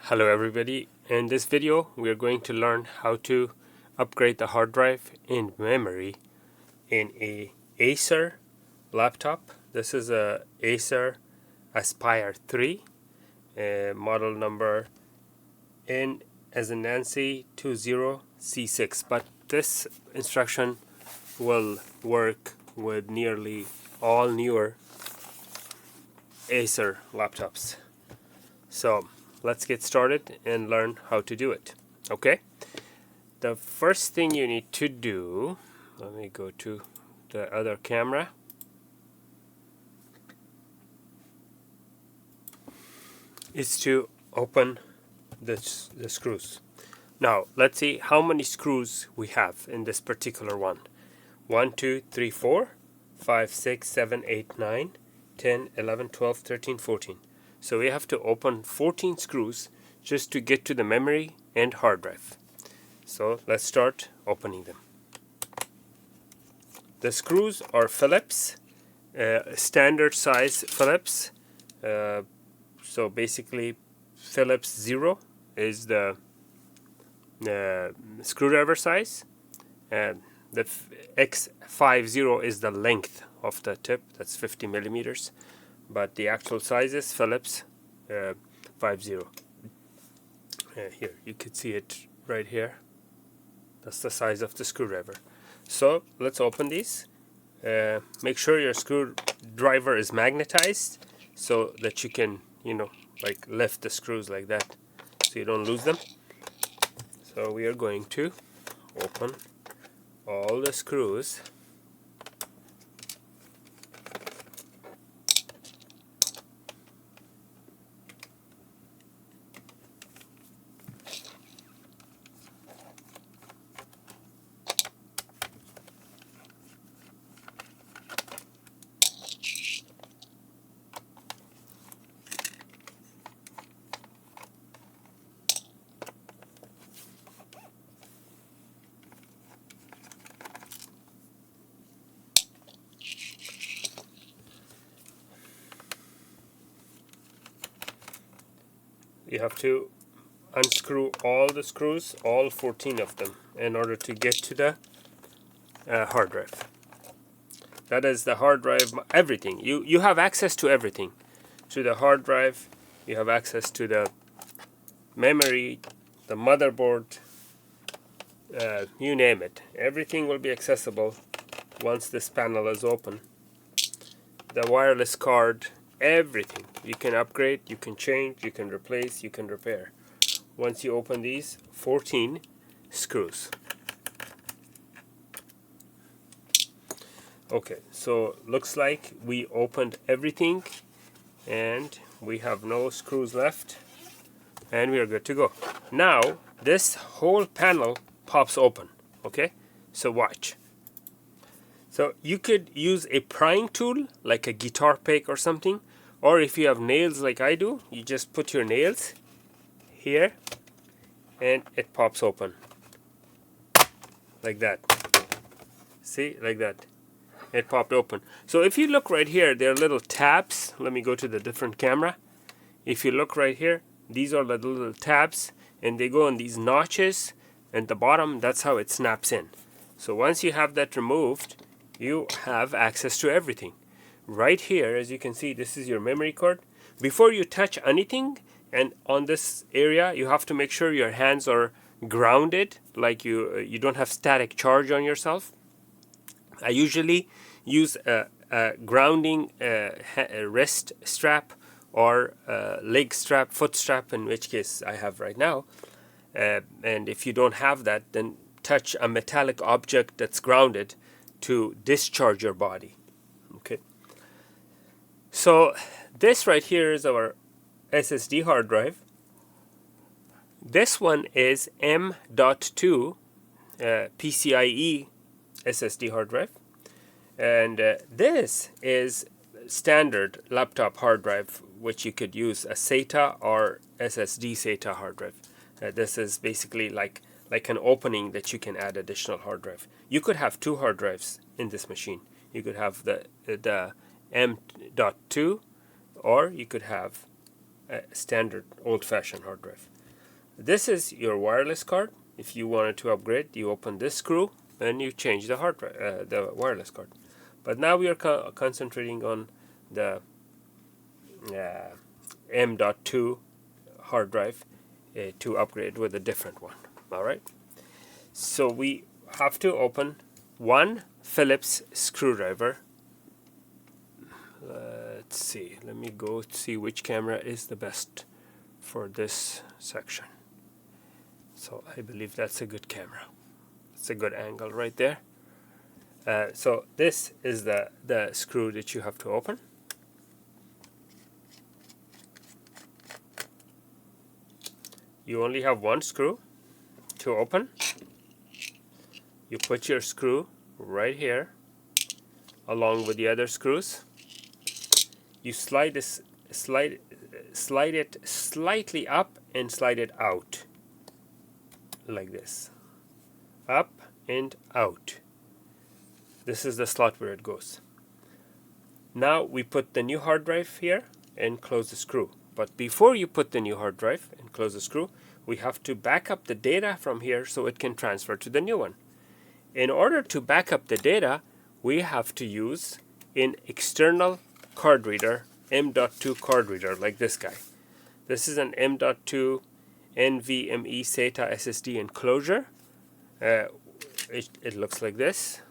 Hello everybody. In this video we are going to learn how to upgrade the hard drive in memory in a Acer laptop. This is a Acer Aspire 3 model number N as in Nancy 20C6, but this instruction will work with nearly all newer Acer laptops. So let's get started and learn how to do it. Okay, the first thing you need to do, let me go to the other camera. Is to open the screws. Now let's see how many screws we have in this particular one. 1, 2, 3, 4, 5, 6, 7, 8, 9, 10, 11, 12, 13, 14. So we have to open 14 screws just to get to the memory and hard drive. So let's start opening them. The screws are Phillips, standard size Phillips. So basically Phillips 0 is the screwdriver size. The X50 is the length of the tip, that's 50 millimeters. But the actual size is Phillips 50. Here, you could see it right here. That's the size of the screwdriver. So let's open these. Make sure your screwdriver is magnetized so that you can, like lift the screws like that so you don't lose them. So we are going to open all the screws. You have to unscrew all the screws, all 14 of them, in order to get to the hard drive. That is the hard drive, everything. You have access to everything. To the hard drive, you have access to the memory, the motherboard, you name it. Everything will be accessible once this panel is open. The wireless card, everything. You can upgrade, you can change, you can replace, you can repair. Once you open these 14 screws. Okay, so looks like we opened everything and we have no screws left and we are good to go. Now this whole panel pops open. Okay, so watch. So you could use a prying tool like a guitar pick or something, or if you have nails like I do, you just put your nails here and it pops open like that. See, like that. It popped open. So if you look right here, there are little tabs. Let me go to the different camera. If you look right here, these are the little tabs and they go on these notches and the bottom, that's how it snaps in. So once you have that removed, you have access to everything. Right here, as you can see, this is your memory card. Before you touch anything, and on this area, you have to make sure your hands are grounded, like you don't have static charge on yourself. I usually use a grounding wrist strap or leg strap, foot strap, in which case I have right now. And if you don't have that, then touch a metallic object that's grounded to discharge your body. Okay. So this right here is our SSD hard drive. This one is M.2 PCIe SSD hard drive. And this is standard laptop hard drive, which you could use a SATA or SSD SATA hard drive. This is basically like an opening that you can add additional hard drive. You could have two hard drives in this machine. You could have the M.2 or you could have a standard old-fashioned hard drive. This is your wireless card. If you wanted to upgrade, you open this screw and you change the hard drive, the wireless card. But now we are concentrating on the M.2 hard drive to upgrade with a different one. Alright, so we have to open one Phillips screwdriver. Let's see, let me go see which camera is the best for this section. So I believe that's a good camera. It's a good angle right there. So this is the screw that you have to open. You only have one screw to open. You put your screw right here along with the other screws. You slide it slightly up and slide it out like this, up and out. This is the slot where it goes. Now we put the new hard drive here and close the screw. But before you put the new hard drive and close the screw, we have to back up the data from here so it can transfer to the new one. In order to back up the data, we have to use an external card reader, M.2 card reader, like this guy. This is an M.2 NVMe SATA SSD enclosure. It looks like this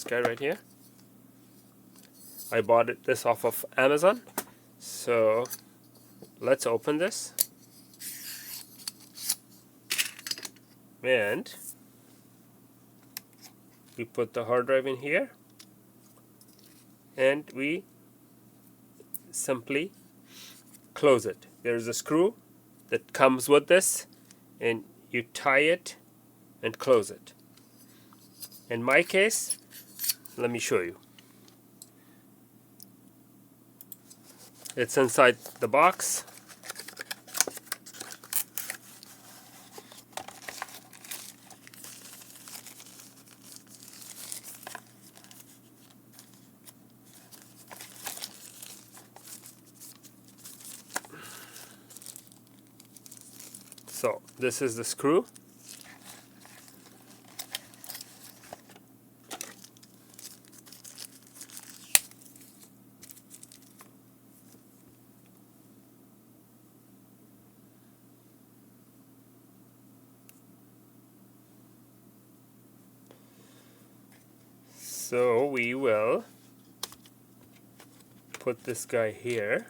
guy right here. I bought this off of Amazon. So let's open this. And we put the hard drive in here. And we simply close it. There's a screw that comes with this, and you tie it and close it. In my case, let me show you. It's inside the box. So this is the screw. So we will put this guy here.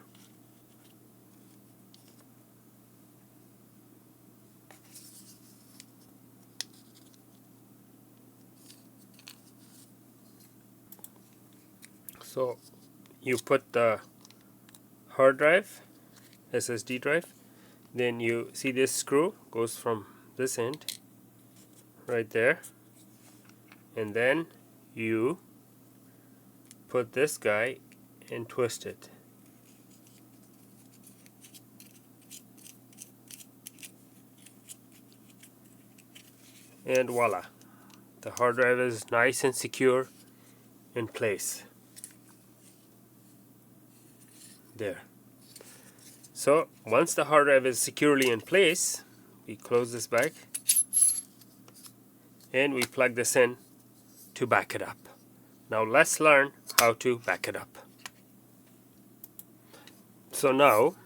So you put the hard drive, SSD drive, then you see this screw goes from this end right there, and then you put this guy and twist it. And voila, the hard drive is nice and secure in place. There. So once the hard drive is securely in place, we close this back and we plug this in to back it up. Now let's learn how to back it up. So now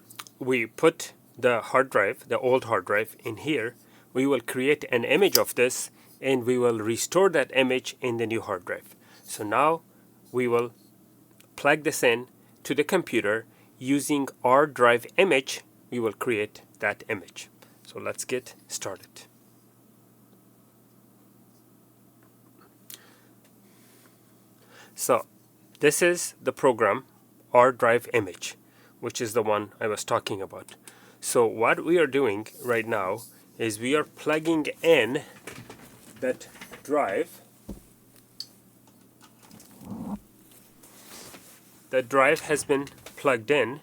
we put the hard drive, the old hard drive, in here. We will create an image of this and we will restore that image in the new hard drive. So now we will plug this in to the computer. Using our drive image, we will create that image. So let's get started. So this is the program, our drive image, which is the one I was talking about. So what we are doing right now is we are plugging in that drive. The drive has been plugged in,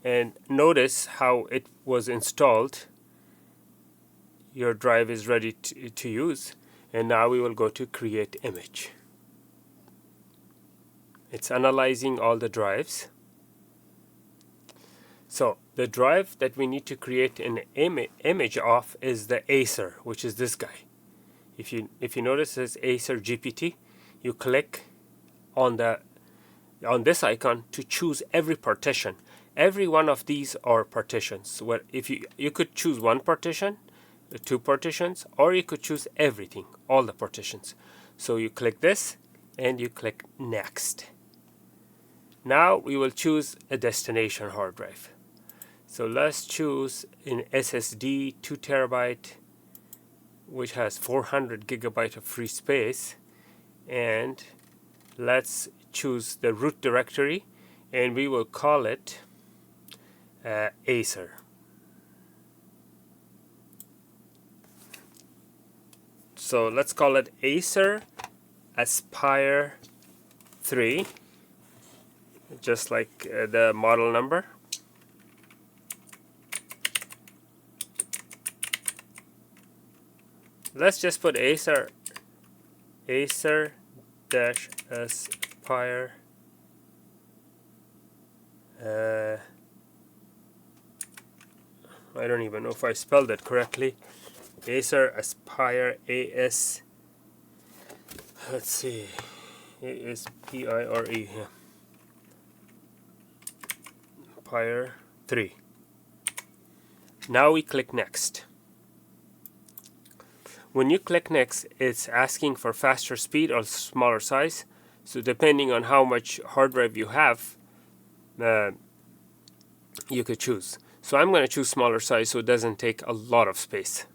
and notice how it was installed. Your drive is ready to use, and now we will go to create image. It's analyzing all the drives. So the drive that we need to create an image of is the Acer, which is this guy. If you notice this Acer GPT, you click on this icon to choose every partition. Every one of these are partitions. Where if you could choose one partition, two partitions, or you could choose everything, all the partitions. So you click this and you click next. Now we will choose a destination hard drive. So let's choose an SSD 2 terabyte, which has 400 gigabyte of free space, and let's choose the root directory, and we will call it Acer. So let's call it Acer Aspire 3, just like the model number. Let's just put Acer dash Aspire I don't even know if I spelled it correctly. Acer Aspire AS. Let's see. ASPIRE. Yeah. Aspire 3. Now we click next. When you click next, it's asking for faster speed or smaller size. So depending on how much hard drive you have, you could choose. So I'm going to choose smaller size so it doesn't take a lot of space.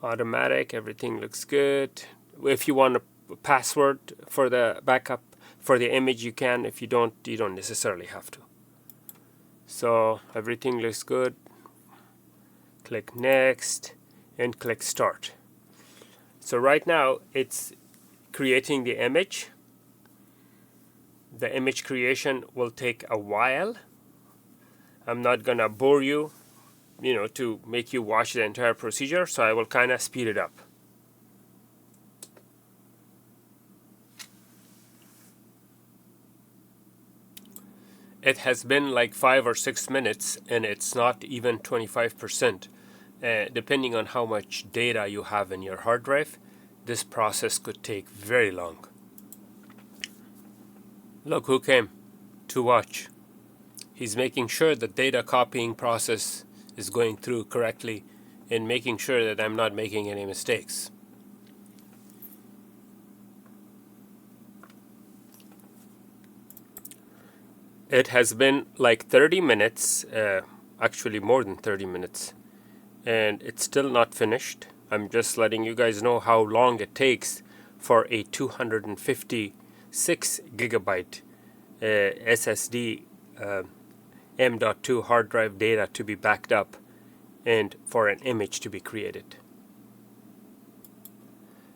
Automatic, everything looks good. If you want a password for the backup for the image, you can. If you don't necessarily have to. So everything looks good. Click next and click start. So right now it's creating the image. The image creation will take a while. I'm not gonna bore you, to make you watch the entire procedure, so I will kind of speed it up. It has been like 5 or 6 minutes and it's not even 25%. Depending on how much data you have in your hard drive, this process could take very long. Look who came to watch. He's making sure the data copying process is going through correctly and making sure that I'm not making any mistakes. It has been like 30 minutes, actually more than 30 minutes, and it's still not finished. I'm just letting you guys know how long it takes for a 256 gigabyte SSD M.2 hard drive data to be backed up and for an image to be created.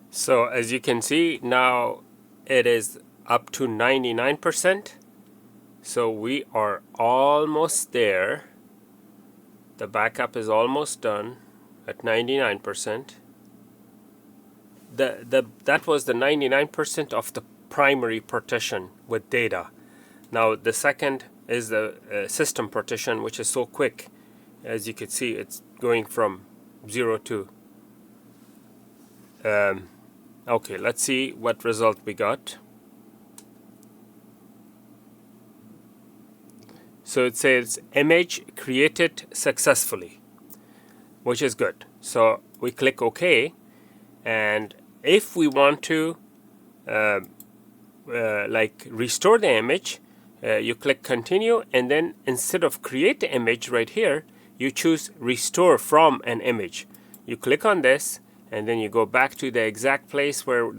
So as you can see, now it is up to 99%. So we are almost there. The backup is almost done at 99%. That was the 99% of the primary partition with data. Now the second is the system partition, which is so quick. As you can see, it's going from 0 to okay, let's see what result we got. So it says image created successfully, which is good. So we click OK, and if we want to like restore the image, you click continue, and then instead of create the image right here, you choose restore from an image. You click on this, and then you go back to the exact place where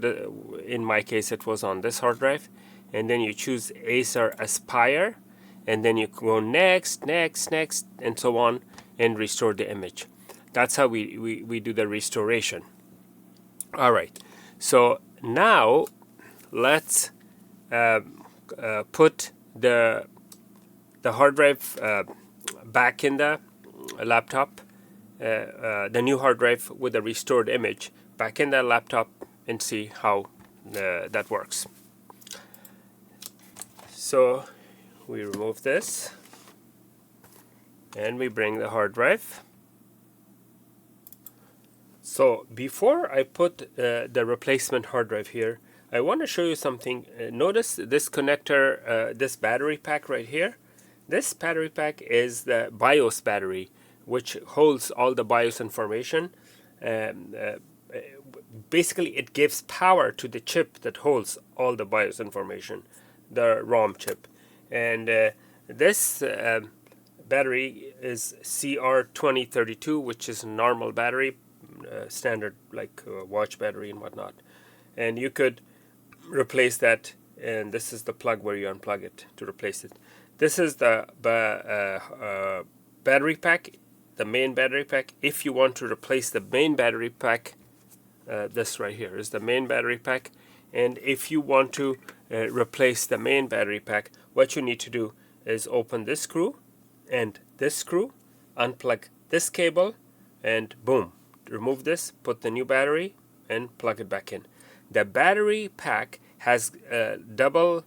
in my case it was on this hard drive, and then you choose Acer Aspire, and then you go next, next, next, and so on, and restore the image. That's how we do the restoration. All right, so now let's put the hard drive back in the laptop, the new hard drive with the restored image back in the laptop, and see how that works. So we remove this and we bring the hard drive. So before I put the replacement hard drive here, I want to show you something. Notice this connector, this battery pack right here. This battery pack is the BIOS battery, which holds all the BIOS information. Basically, it gives power to the chip that holds all the BIOS information, the ROM chip. And this battery is CR2032, which is a normal battery, standard like watch battery and whatnot. And you could replace that, and this is the plug where you unplug it to replace it. This is the battery pack, the main battery pack. If you want to replace the main battery pack, this right here is the main battery pack. And if you want to replace the main battery pack, what you need to do is open this screw and this screw, unplug this cable, and boom, remove this, put the new battery, and plug it back in. The battery pack has double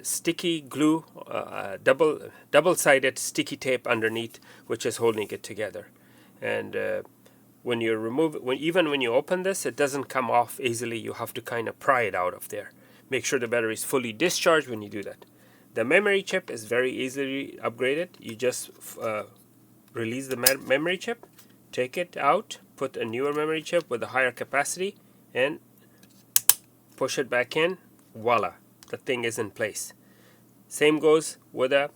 sticky glue, double-sided sticky tape underneath, which is holding it together. And when you remove it, even when you open this, it doesn't come off easily. You have to kind of pry it out of there. Make sure the battery is fully discharged when you do that. The memory chip is very easily upgraded. You just release the memory chip, take it out, put a newer memory chip with a higher capacity, and push it back in. Voila, the thing is in place. Same goes with a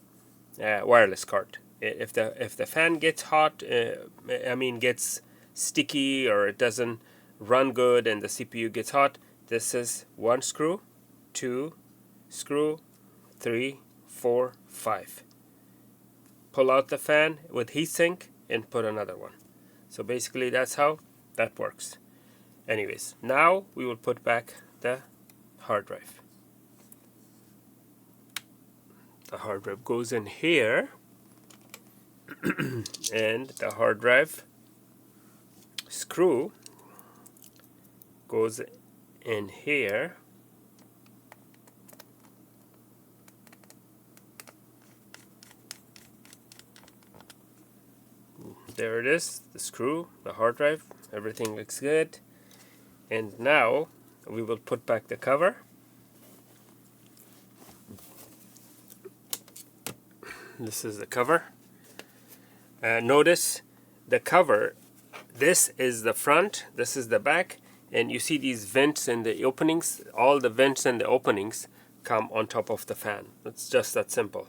wireless card. If the fan gets hot, gets sticky, or it doesn't run good and the CPU gets hot, this is 1 screw, 2 screw, 3, 4, 5. Pull out the fan with heatsink and put another one. So basically that's how that works. Anyways, now we will put back the hard drive. The hard drive goes in here and the hard drive screw goes in here. There it is, the screw, the hard drive, everything looks good. And now we will put back the cover. This is the cover. Notice the cover, this is the front, this is the back, and you see these vents and the openings. All the vents and the openings come on top of the fan. It's just that simple.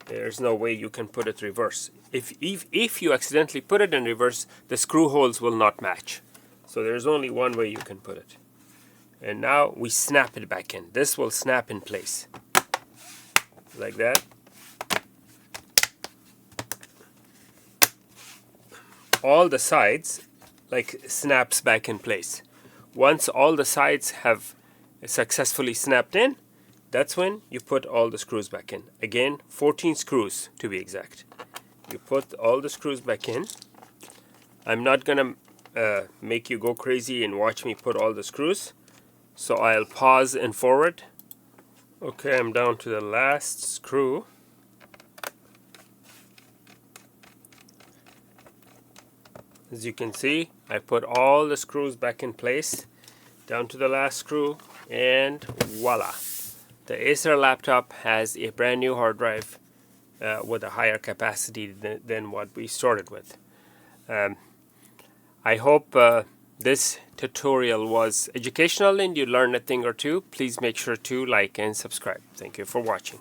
There's no way you can put it reverse. If you accidentally put it in reverse, the screw holes will not match. So there's only one way you can put it. And now we snap it back in. This will snap in place. Like that. All the sides snaps back in place. Once all the sides have successfully snapped in, that's when you put all the screws back in. Again, 14 screws to be exact. You put all the screws back in. I'm not gonna make you go crazy and watch me put all the screws, so I'll pause and forward. Okay, I'm down to the last screw. As you can see, I put all the screws back in place, down to the last screw, and voila. The Acer laptop has a brand new hard drive with a higher capacity than what we started with. I hope this tutorial was educational and you learned a thing or two. Please make sure to like and subscribe. Thank you for watching.